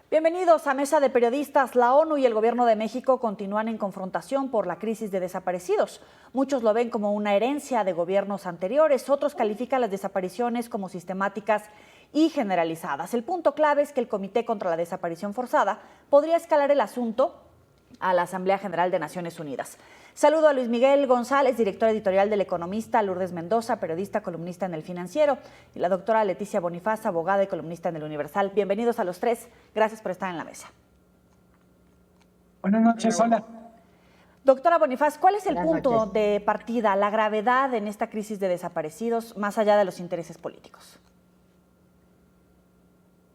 Bienvenidos a Mesa de Periodistas. La ONU y el Gobierno de México continúan en confrontación por la crisis de desaparecidos. Muchos lo ven como una herencia de gobiernos anteriores, otros califican las desapariciones como sistemáticas y generalizadas. El punto clave es que el Comité contra la Desaparición Forzada podría escalar el asunto a la Asamblea General de Naciones Unidas. Saludo a Luis Miguel González, director editorial del Economista, Lourdes Mendoza, periodista, columnista en El Financiero, y la doctora Leticia Bonifaz, abogada y columnista en El Universal. Bienvenidos a los tres. Gracias por estar en la mesa. Buenas noches, hola. Doctora Bonifaz, ¿cuál es el punto de partida, la gravedad en esta crisis de desaparecidos, más allá de los intereses políticos?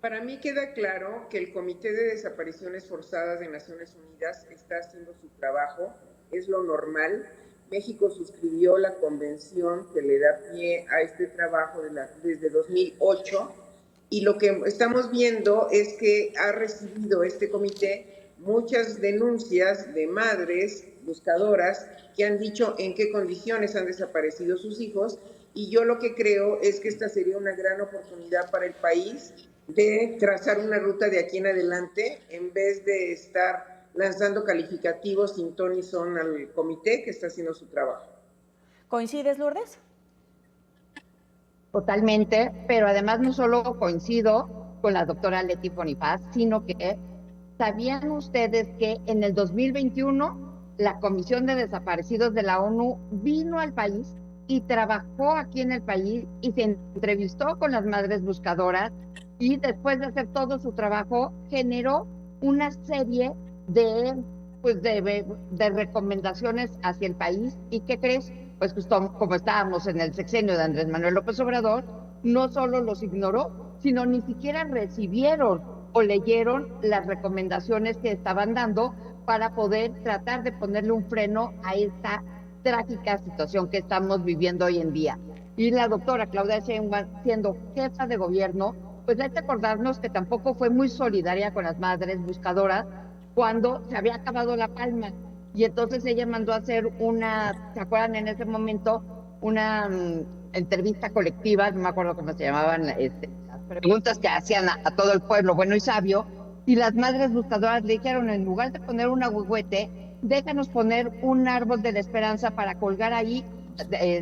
Para mí queda claro que el Comité de Desapariciones Forzadas de Naciones Unidas está haciendo su trabajo, es lo normal. México suscribió la convención que le da pie a este trabajo desde 2008 y lo que estamos viendo es que ha recibido este comité muchas denuncias de madres buscadoras que han dicho en qué condiciones han desaparecido sus hijos, y yo lo que creo es que esta sería una gran oportunidad para el país de trazar una ruta de aquí en adelante, en vez de estar lanzando calificativos sin ton ni son al comité que está haciendo su trabajo. ¿Coincides, Lourdes? Totalmente, pero además no solo coincido con la doctora Leti Bonifaz, sino que ¿sabían ustedes que en el 2021 la Comisión de Desaparecidos de la ONU vino al país y trabajó aquí en el país y se entrevistó con las madres buscadoras, y después de hacer todo su trabajo generó una serie de recomendaciones hacia el país? ¿Y qué crees? Pues justo como estábamos en el sexenio de Andrés Manuel López Obrador, no solo los ignoró, sino ni siquiera recibieron o leyeron las recomendaciones que estaban dando para poder tratar de ponerle un freno a esta trágica situación que estamos viviendo hoy en día. Y la doctora Claudia Sheinbaum, siendo jefa de gobierno, pues hay que acordarnos que tampoco fue muy solidaria con las madres buscadoras cuando se había acabado la palma. Y entonces ella mandó a hacer ¿se acuerdan en ese momento? Una entrevista colectiva, no me acuerdo cómo se llamaban, las preguntas que hacían a todo el pueblo bueno y sabio, y las madres buscadoras le dijeron, en lugar de poner un agüehuete, déjanos poner un árbol de la esperanza para colgar ahí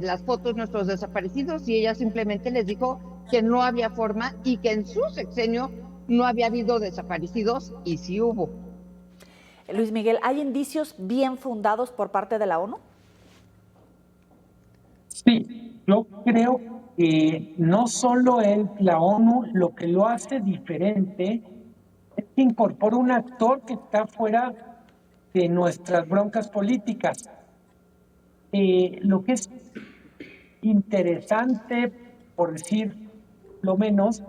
las fotos de nuestros desaparecidos, y ella simplemente les dijo que no había forma y que en su sexenio no había habido desaparecidos, y sí hubo. Luis Miguel, ¿hay indicios bien fundados por parte de la ONU? Sí, yo creo que no solo la ONU, lo que lo hace diferente es que incorpora un actor que está fuera de nuestras broncas políticas. Lo que es interesante, por decir lo menos,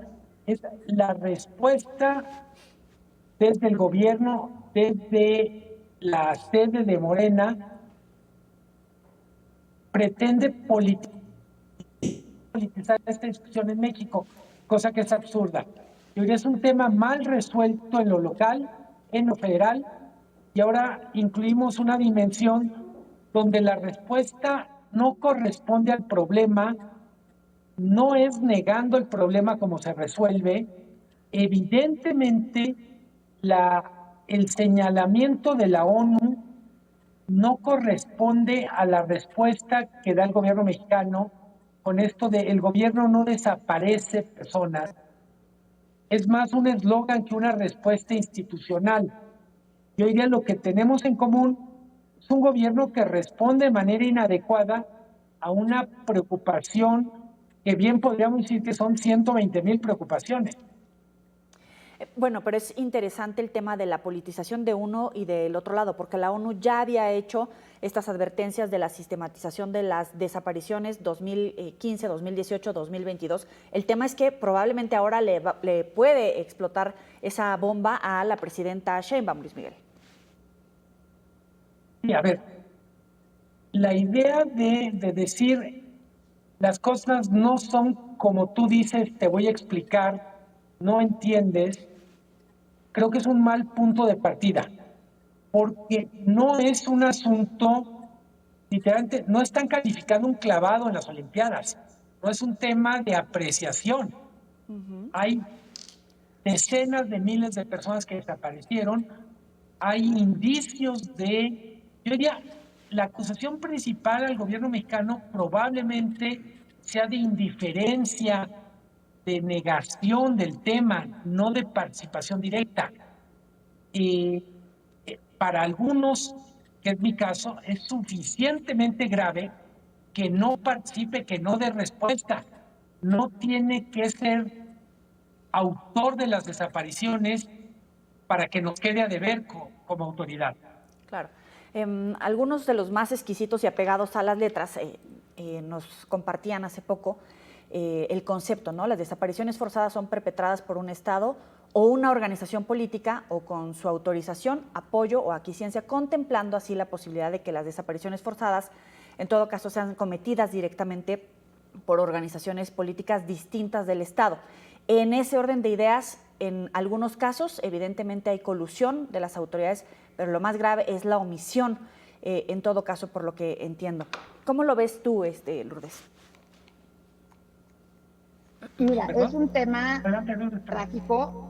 es la respuesta desde el gobierno, desde la sede de Morena, pretende politizar esta discusión en México, cosa que es absurda. Y hoy es un tema mal resuelto en lo local, en lo federal, y ahora incluimos una dimensión donde la respuesta no corresponde al problema, no es negando el problema como se resuelve. Evidentemente, el señalamiento de la ONU no corresponde a la respuesta que da el gobierno mexicano con esto de el gobierno no desaparece personas. Es más un eslogan que una respuesta institucional. Y hoy día lo que tenemos en común es un gobierno que responde de manera inadecuada a una preocupación que bien podríamos decir que son 120,000 preocupaciones. Bueno, pero es interesante el tema de la politización de uno y del otro lado, porque la ONU ya había hecho estas advertencias de la sistematización de las desapariciones 2015, 2018, 2022. El tema es que probablemente ahora le puede explotar esa bomba a la presidenta Sheinbaum, Luis Miguel. Sí, a ver, la idea de decir las cosas no son como tú dices, te voy a explicar, no entiendes, creo que es un mal punto de partida, porque no es un asunto, literalmente, no están calificando un clavado en las Olimpiadas, no es un tema de apreciación. Hay decenas de miles de personas que desaparecieron. Hay indicios yo diría, la acusación principal al gobierno mexicano probablemente sea de indiferencia, de negación del tema, no de participación directa. Para algunos, que es mi caso, es suficientemente grave que no participe, que no dé respuesta. No tiene que ser autor de las desapariciones para que nos quede a deber como autoridad. Claro. Algunos de los más exquisitos y apegados a las letras nos compartían hace poco el concepto, ¿no? Las desapariciones forzadas son perpetradas por un Estado o una organización política o con su autorización, apoyo o aquiescencia, contemplando así la posibilidad de que las desapariciones forzadas, en todo caso, sean cometidas directamente por organizaciones políticas distintas del Estado. En ese orden de ideas, en algunos casos, evidentemente hay colusión de las autoridades, pero lo más grave es la omisión, en todo caso, por lo que entiendo. ¿Cómo lo ves tú, Lourdes? Mira, ¿Perdón? es un tema Perdón. trágico,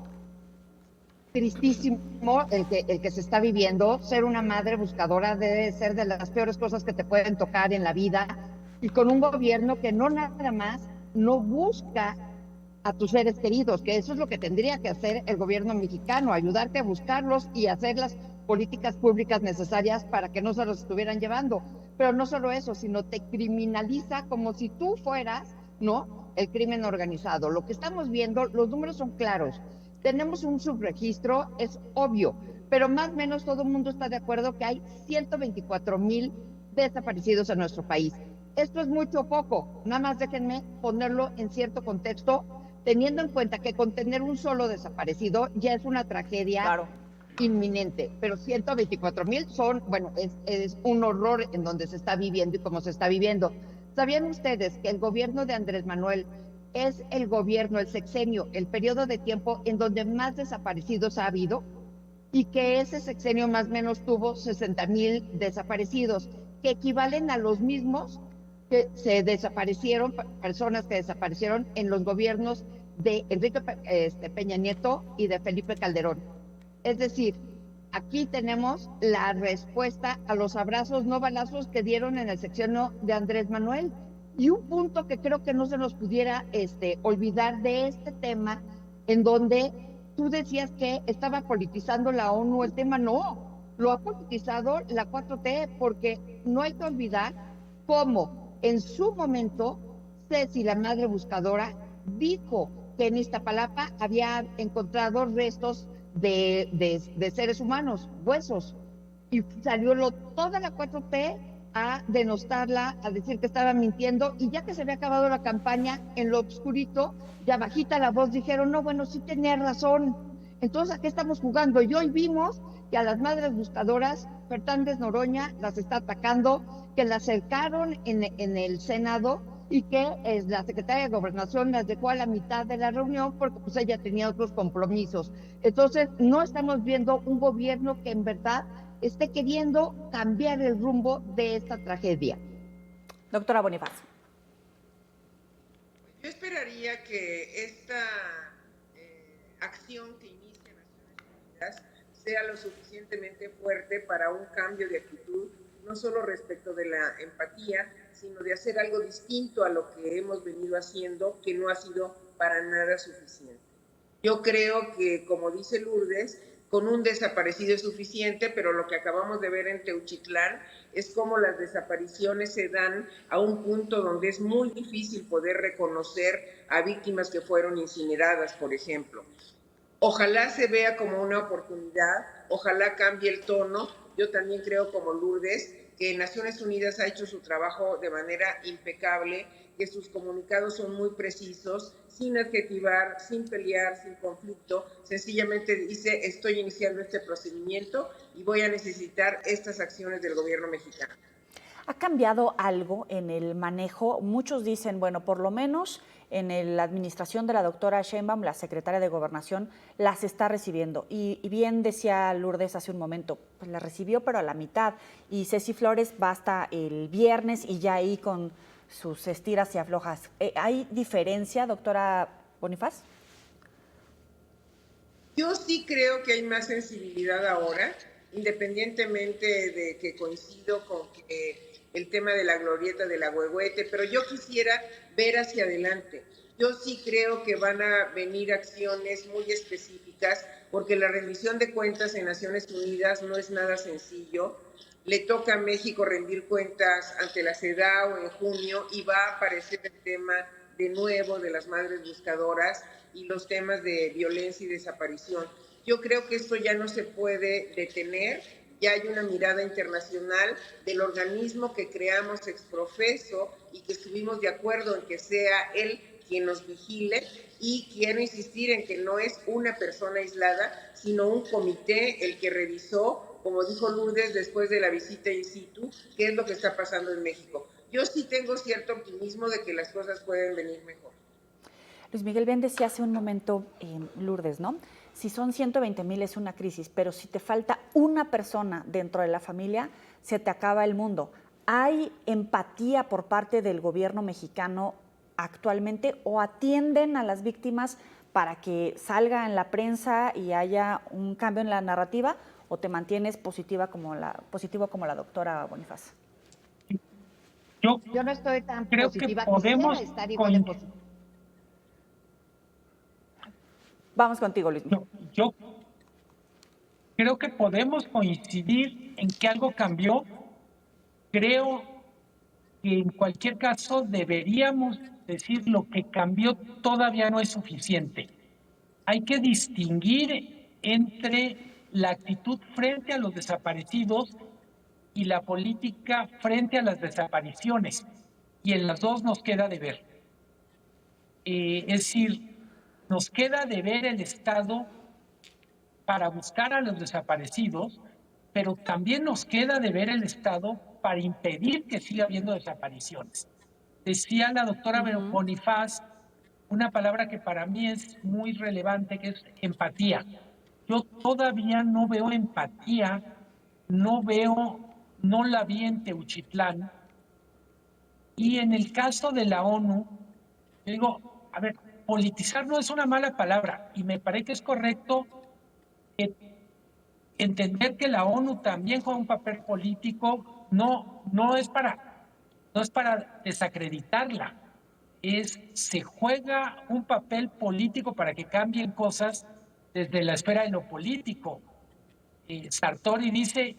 tristísimo el que se está viviendo. Ser una madre buscadora debe ser de las peores cosas que te pueden tocar en la vida, y con un gobierno que no nada más no busca a tus seres queridos, que eso es lo que tendría que hacer el gobierno mexicano, ayudarte a buscarlos y hacer las políticas públicas necesarias para que no se los estuvieran llevando. Pero no solo eso, sino te criminaliza como si tú fueras, ¿no?, el crimen organizado. Lo que estamos viendo, los números son claros. Tenemos un subregistro, es obvio, pero más o menos todo el mundo está de acuerdo que hay 124,000 desaparecidos en nuestro país. Esto es mucho o poco, nada más déjenme ponerlo en cierto contexto, teniendo en cuenta que con tener un solo desaparecido ya es una tragedia Claro. inminente, pero 124,000 son, bueno, es un horror en donde se está viviendo y cómo se está viviendo. ¿Sabían ustedes que el gobierno de Andrés Manuel es el gobierno, el sexenio, el periodo de tiempo en donde más desaparecidos ha habido? Y que ese sexenio más o menos tuvo 60,000 desaparecidos, que equivalen a los mismos que se desaparecieron, personas que desaparecieron en los gobiernos de Enrique Peña Nieto y de Felipe Calderón. Es decir, aquí tenemos la respuesta a los abrazos no balazos que dieron en el sexenio de Andrés Manuel. Y un punto que creo que no se nos pudiera olvidar de este tema, en donde tú decías que estaba politizando la ONU, el tema no, lo ha politizado la 4T, porque no hay que olvidar cómo en su momento Ceci, la madre buscadora, dijo que en Iztapalapa había encontrado restos de seres humanos, huesos, y salió toda la 4T a denostarla, a decir que estaba mintiendo, y ya que se había acabado la campaña, en lo oscurito, ya bajita la voz, dijeron, no, bueno, sí tenía razón. Entonces, ¿a qué estamos jugando? Y hoy vimos que a las madres buscadoras, Fernández Noroña las está atacando, que la acercaron en el Senado, y que la secretaria de Gobernación las dejó a la mitad de la reunión porque pues ella tenía otros compromisos. Entonces, no estamos viendo un gobierno que en verdad esté queriendo cambiar el rumbo de esta tragedia. Doctora Bonifaz. Yo esperaría que esta acción que inicia Naciones Unidas sea lo suficientemente fuerte para un cambio de actitud, no solo respecto de la empatía, sino de hacer algo distinto a lo que hemos venido haciendo, que no ha sido para nada suficiente. Yo creo que, como dice Lourdes, con un desaparecido es suficiente, pero lo que acabamos de ver en Teuchitlán es cómo las desapariciones se dan a un punto donde es muy difícil poder reconocer a víctimas que fueron incineradas, por ejemplo. Ojalá se vea como una oportunidad, ojalá cambie el tono. Yo también creo, como Lourdes, que Naciones Unidas ha hecho su trabajo de manera impecable, que sus comunicados son muy precisos, sin adjetivar, sin pelear, sin conflicto. Sencillamente dice, estoy iniciando este procedimiento y voy a necesitar estas acciones del gobierno mexicano. ¿Ha cambiado algo en el manejo? Muchos dicen, bueno, por lo menos en la administración de la doctora Sheinbaum, la secretaria de Gobernación, las está recibiendo. Y bien decía Lourdes hace un momento, pues la recibió pero a la mitad. Y Ceci Flores va hasta el viernes y ya ahí con sus estiras y aflojas. ¿Hay diferencia, doctora Bonifaz? Yo sí creo que hay más sensibilidad ahora, independientemente de que coincido con que el tema de la glorieta del Agüehuete, pero yo quisiera ver hacia adelante. Yo sí creo que van a venir acciones muy específicas, porque la rendición de cuentas en Naciones Unidas no es nada sencillo. Le toca a México rendir cuentas ante la CEDAW en junio y va a aparecer el tema de nuevo de las madres buscadoras y los temas de violencia y desaparición. Yo creo que esto ya no se puede detener, ya hay una mirada internacional del organismo que creamos ex profeso y que estuvimos de acuerdo en que sea él quien nos vigile, y quiero insistir en que no es una persona aislada, sino un comité el que revisó, como dijo Lourdes después de la visita in situ, qué es lo que está pasando en México. Yo sí tengo cierto optimismo de que las cosas pueden venir mejor. Luis Miguel, bien decía hace un momento Lourdes, ¿no? Si son 120,000 es una crisis, pero si te falta una persona dentro de la familia, se te acaba el mundo. ¿Hay empatía por parte del gobierno mexicano actualmente o atienden a las víctimas para que salga en la prensa y haya un cambio en la narrativa, o te mantienes positivo como la doctora Bonifaz? Yo no estoy tan Creo positiva, que podemos quisiera estar igual de positiva. Vamos contigo, Luis Miguel. yo creo que podemos coincidir en que algo cambió. Creo que en cualquier caso deberíamos decir lo que cambió todavía no es suficiente. Hay que distinguir entre la actitud frente a los desaparecidos y la política frente a las desapariciones. Y en las dos nos queda de ver. Es decir, nos queda de ver el Estado para buscar a los desaparecidos, pero también nos queda de ver el Estado para impedir que siga habiendo desapariciones. Decía la doctora Bonifaz una palabra que para mí es muy relevante, que es empatía. Yo todavía no veo empatía, no la vi en Teuchitlán. Y en el caso de la ONU, yo digo, a ver, politizar no es una mala palabra, y me parece que es correcto entender que la ONU también juega un papel político. No es para desacreditarla, se juega un papel político para que cambien cosas desde la esfera de lo político. Sartori dice,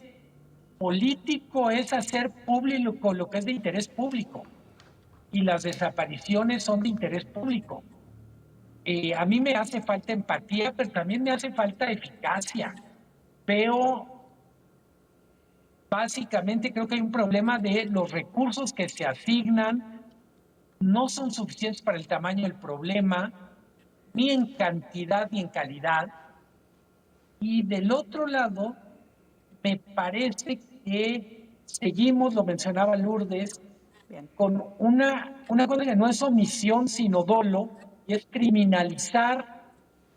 político es hacer público lo que es de interés público, y las desapariciones son de interés público. A mí me hace falta empatía, pero también me hace falta eficacia. Veo, básicamente creo que hay un problema de los recursos que se asignan, no son suficientes para el tamaño del problema, ni en cantidad ni en calidad. Y del otro lado, me parece que seguimos, lo mencionaba Lourdes, con una cosa que no es omisión sino dolo, y es criminalizar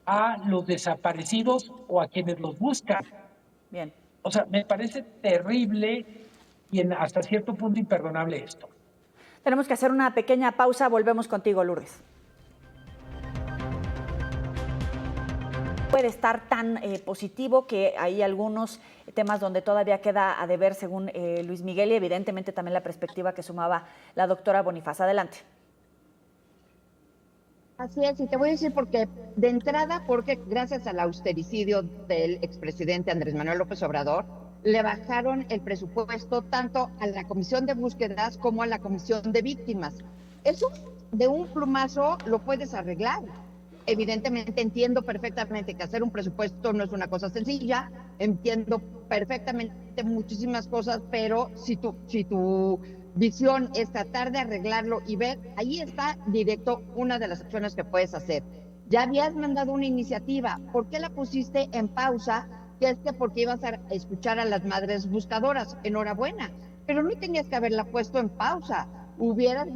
a los desaparecidos o a quienes los buscan. Bien. O sea, me parece terrible y hasta cierto punto imperdonable esto. Tenemos que hacer una pequeña pausa, volvemos contigo, Lourdes. Puede estar tan positivo que hay algunos temas donde todavía queda a deber, según Luis Miguel, y evidentemente también la perspectiva que sumaba la doctora Bonifaz. Adelante. Así es, y te voy a decir porque, de entrada, porque gracias al austericidio del expresidente Andrés Manuel López Obrador, le bajaron el presupuesto tanto a la Comisión de Búsquedas como a la Comisión de Víctimas. Eso de un plumazo lo puedes arreglar. Evidentemente entiendo perfectamente que hacer un presupuesto no es una cosa sencilla, entiendo perfectamente muchísimas cosas, pero si tu visión es tratar de arreglarlo y ver, ahí está directo una de las acciones que puedes hacer. Ya habías mandado una iniciativa, ¿por qué la pusiste en pausa? Que es que porque ibas a escuchar a las madres buscadoras, enhorabuena, pero no tenías que haberla puesto en pausa. Hubieras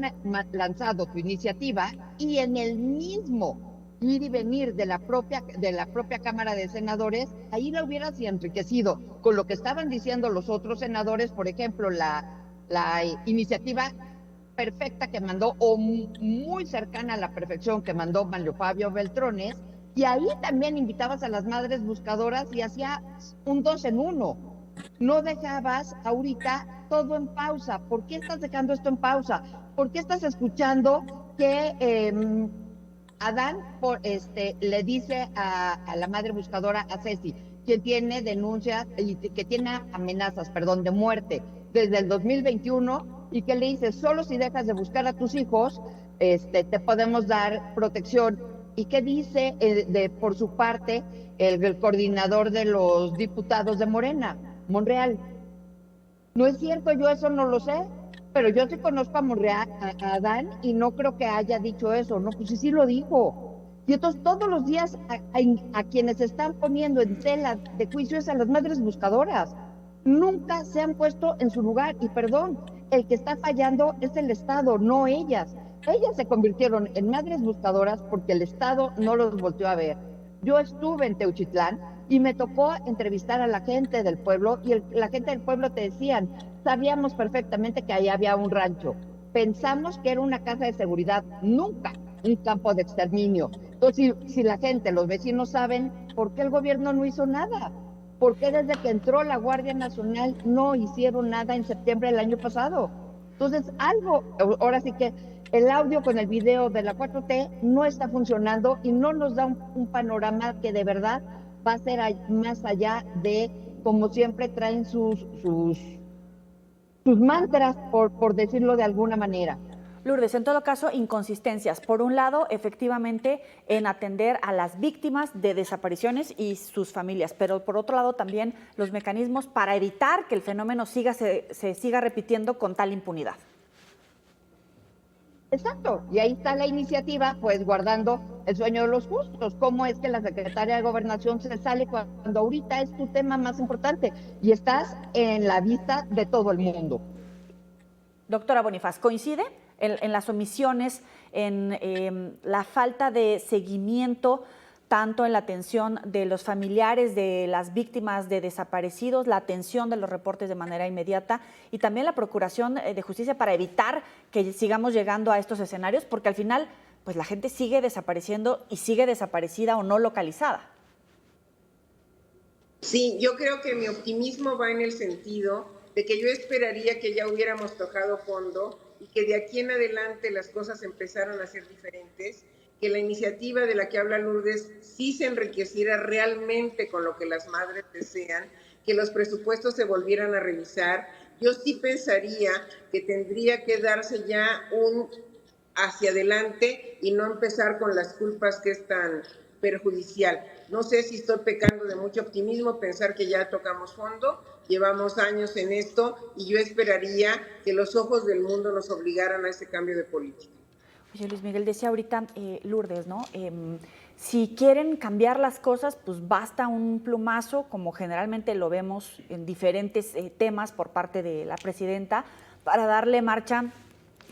lanzado tu iniciativa y en el mismo ir y venir de la propia Cámara de Senadores, ahí la hubieras enriquecido con lo que estaban diciendo los otros senadores, por ejemplo, la iniciativa perfecta que mandó, o muy cercana a la perfección que mandó Manlio Fabio Beltrones, Y ahí también invitabas a las madres buscadoras y hacía un 2 en 1. No dejabas ahorita todo en pausa. ¿Por qué estás dejando esto en pausa? ¿Por qué estás escuchando que Adán le dice a la madre buscadora, a Ceci, que tiene denuncias y que tiene amenazas, perdón, de muerte desde el 2021 y que le dice, solo si dejas de buscar a tus hijos, te podemos dar protección? ¿Y qué dice por su parte el coordinador de los diputados de Morena, Monreal? No es cierto, yo eso no lo sé, pero yo sí conozco a Monreal, a Adán, y no creo que haya dicho eso. No, pues sí lo dijo. Y entonces todos los días a quienes están poniendo en tela de juicio es a las madres buscadoras. Nunca se han puesto en su lugar. Y perdón, el que está fallando es el Estado, no ellas. Ellas se convirtieron en madres buscadoras porque el Estado no los volteó a ver. Yo estuve en Teuchitlán y me tocó entrevistar a la gente del pueblo y la gente del pueblo te decían, sabíamos perfectamente que ahí había un rancho, pensamos que era una casa de seguridad, nunca un campo de exterminio. Entonces, si la gente, los vecinos saben, ¿por qué el gobierno no hizo nada? ¿Por qué desde que entró la Guardia Nacional no hicieron nada en septiembre del año pasado? Entonces, ahora sí que el audio con el video de la 4T no está funcionando y no nos da un panorama que de verdad va a ser más allá de, como siempre, traen sus mantras, por decirlo de alguna manera. Lourdes, en todo caso, inconsistencias. Por un lado, efectivamente, en atender a las víctimas de desapariciones y sus familias, pero por otro lado también los mecanismos para evitar que el fenómeno se siga repitiendo con tal impunidad. Exacto, y ahí está la iniciativa, pues guardando el sueño de los justos. ¿Cómo es que la secretaria de Gobernación se sale cuando ahorita es tu tema más importante y estás en la vista de todo el mundo? Doctora Bonifaz, ¿coincide en las omisiones, en la falta de seguimiento, tanto en la atención de los familiares de las víctimas de desaparecidos, la atención de los reportes de manera inmediata y también la procuración de justicia para evitar que sigamos llegando a estos escenarios? Porque al final, pues la gente sigue desapareciendo y sigue desaparecida o no localizada. Sí, yo creo que mi optimismo va en el sentido de que yo esperaría que ya hubiéramos tocado fondo y que de aquí en adelante las cosas empezaron a ser diferentes, que la iniciativa de la que habla Lourdes sí se enriqueciera realmente con lo que las madres desean, que los presupuestos se volvieran a revisar. Yo sí pensaría que tendría que darse ya un hacia adelante y no empezar con las culpas, que es tan perjudicial. No sé si estoy pecando de mucho optimismo, pensar que ya tocamos fondo, llevamos años en esto y yo esperaría que los ojos del mundo nos obligaran a ese cambio de política. Oye, Luis Miguel, decía ahorita Lourdes, ¿no? Si quieren cambiar las cosas, pues basta un plumazo, como generalmente lo vemos en diferentes temas por parte de la presidenta, para darle marcha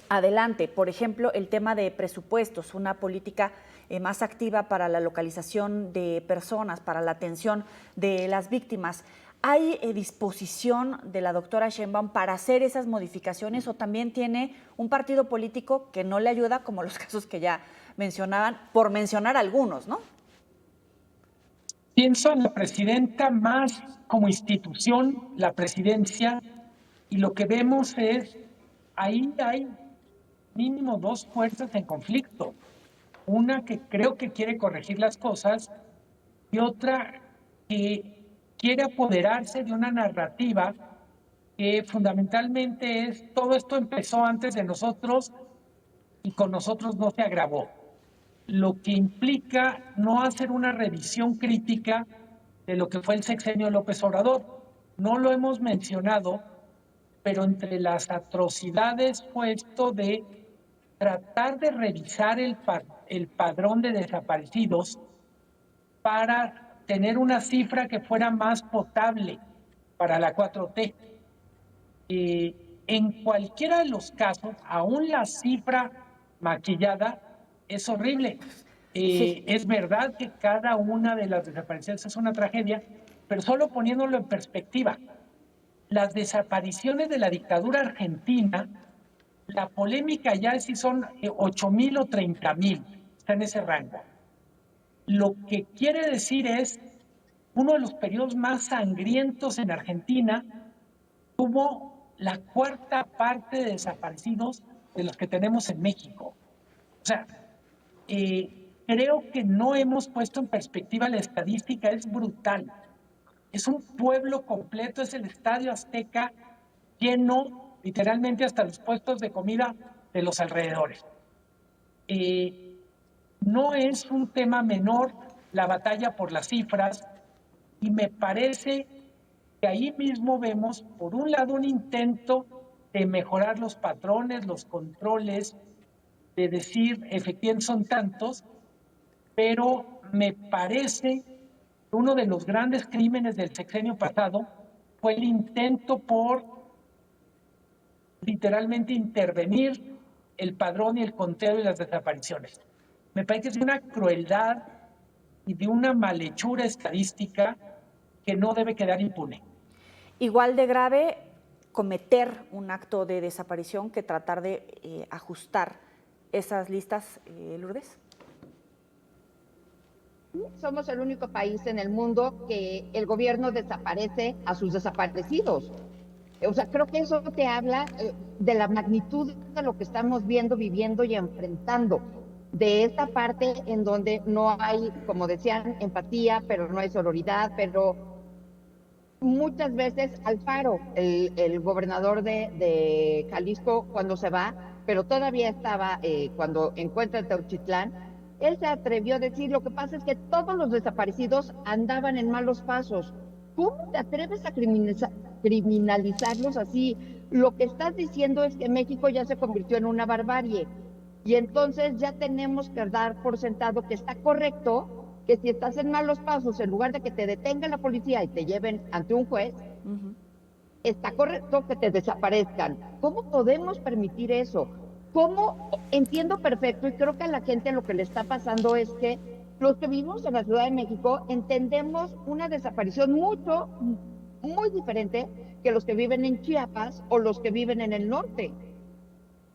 adelante. Por ejemplo, el tema de presupuestos, una política más activa para la localización de personas, para la atención de las víctimas. ¿Hay disposición de la doctora Sheinbaum para hacer esas modificaciones o también tiene un partido político que no le ayuda, como los casos que ya mencionaban, por mencionar algunos, ¿no? Pienso en la presidenta más como institución, la presidencia, y lo que vemos es, ahí hay mínimo dos fuerzas en conflicto. Una que creo que quiere corregir las cosas y otra que quiere apoderarse de una narrativa que fundamentalmente es, todo esto empezó antes de nosotros y con nosotros no se agravó, lo que implica no hacer una revisión crítica de lo que fue el sexenio López Obrador. No lo hemos mencionado, pero entre las atrocidades fue esto de tratar de revisar el padrón de desaparecidos para tener una cifra que fuera más potable para la 4T. En cualquiera de los casos, aún la cifra maquillada es horrible. Sí. Es verdad que cada una de las desapariciones es una tragedia, pero solo poniéndolo en perspectiva, las desapariciones de la dictadura argentina, la polémica ya es si son 8,000 o 30,000, está en ese rango. Lo que quiere decir es, uno de los periodos más sangrientos en Argentina tuvo la cuarta parte de desaparecidos de los que tenemos en México. O sea, creo que no hemos puesto en perspectiva la estadística, es brutal. Es un pueblo completo, es el Estadio Azteca lleno literalmente hasta los puestos de comida de los alrededores. No es un tema menor la batalla por las cifras y me parece que ahí mismo vemos, por un lado, un intento de mejorar los patrones, los controles, de decir, efectivamente son tantos, pero me parece que uno de los grandes crímenes del sexenio pasado fue el intento por literalmente intervenir el padrón y el conteo y las desapariciones. Me parece que es una crueldad y de una malhechura estadística que no debe quedar impune. Igual de grave cometer un acto de desaparición que tratar de ajustar esas listas, Lourdes. Somos el único país en el mundo que el gobierno desaparece a sus desaparecidos. O sea, creo que eso te habla de la magnitud de lo que estamos viendo, viviendo y enfrentando. De esta parte en donde no hay, como decían, empatía, pero no hay sororidad, pero muchas veces Alfaro, el gobernador de Jalisco, cuando se va, pero todavía estaba, cuando encuentra el Teuchitlán, él se atrevió a decir, lo que pasa es que todos los desaparecidos andaban en malos pasos. ¿Cómo te atreves a criminalizarlos así? Lo que estás diciendo es que México ya se convirtió en una barbarie. Y entonces ya tenemos que dar por sentado que está correcto que si estás en malos pasos, en lugar de que te detenga la policía y te lleven ante un juez, está correcto que te desaparezcan. ¿Cómo podemos permitir eso? ¿Cómo? Entiendo perfecto y creo que a la gente lo que le está pasando es que los que vivimos en la Ciudad de México entendemos una desaparición muy diferente que los que viven en Chiapas o los que viven en el norte.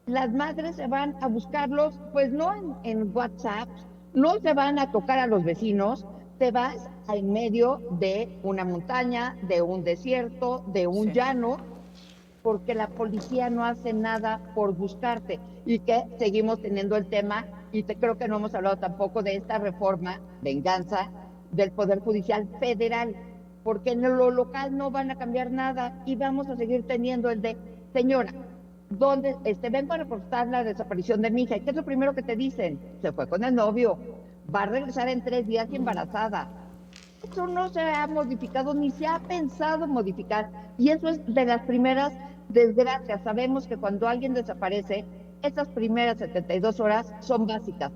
Las madres se van a buscarlos, pues no en WhatsApp, no se van a tocar a los vecinos, te vas en medio de una montaña, de un desierto, de un llano, porque la policía no hace nada por buscarte. Y que seguimos teniendo el tema, y creo que no hemos hablado tampoco de esta reforma, venganza, del Poder Judicial Federal, porque en lo local no van a cambiar nada y vamos a seguir teniendo el de, señora, donde vengo a reportar la desaparición de mi hija. ¿Y qué es lo primero que te dicen? Se fue con el novio, va a regresar en 3 días y embarazada. Eso no se ha modificado ni se ha pensado modificar. Y eso es de las primeras desgracias. Sabemos que cuando alguien desaparece, esas primeras 72 horas son básicas.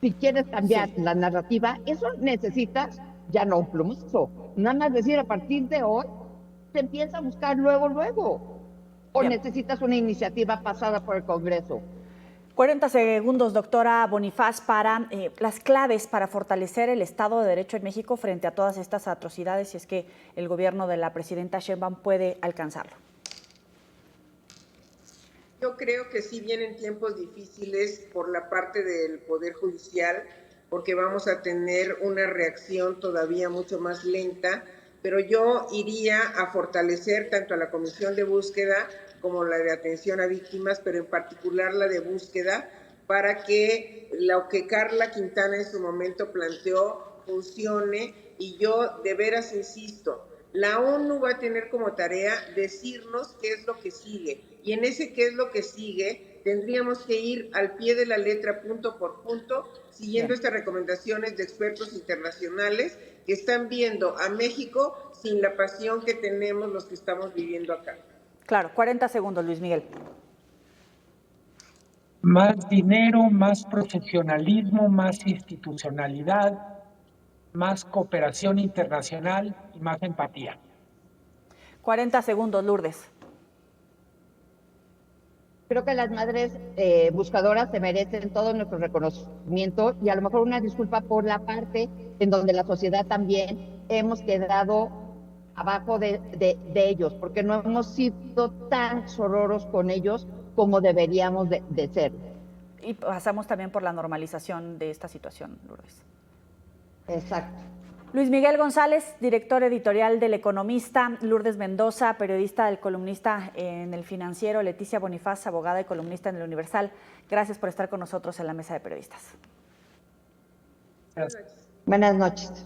Si quieres cambiar la narrativa, eso necesitas ya no un plumazo. Nada más decir, a partir de hoy, se empieza a buscar luego. ¿O necesitas una iniciativa pasada por el Congreso? 40 segundos, doctora Bonifaz, para las claves para fortalecer el Estado de Derecho en México frente a todas estas atrocidades, si es que el gobierno de la presidenta Sheinbaum puede alcanzarlo. Yo creo que sí vienen tiempos difíciles por la parte del Poder Judicial, porque vamos a tener una reacción todavía mucho más lenta, pero yo iría a fortalecer tanto a la Comisión de Búsqueda como la de atención a víctimas, pero en particular la de búsqueda, para que lo que Carla Quintana en su momento planteó funcione. Y yo de veras insisto, la ONU va a tener como tarea decirnos qué es lo que sigue, y en ese qué es lo que sigue tendríamos que ir al pie de la letra, punto por punto, siguiendo estas recomendaciones de expertos internacionales que están viendo a México sin la pasión que tenemos los que estamos viviendo acá. Claro, 40 segundos, Luis Miguel. Más dinero, más profesionalismo, más institucionalidad, más cooperación internacional y más empatía. 40 segundos, Lourdes. Creo que las madres buscadoras se merecen todo nuestro reconocimiento y a lo mejor una disculpa por la parte en donde la sociedad también hemos quedado abajo de ellos, porque no hemos sido tan sororos con ellos como deberíamos de ser. Y pasamos también por la normalización de esta situación, Lourdes. Exacto. Luis Miguel González, director editorial del Economista, Lourdes Mendoza, periodista del Columnista en El Financiero, Leticia Bonifaz, abogada y columnista en El Universal. Gracias por estar con nosotros en la Mesa de Periodistas. Gracias. Buenas noches.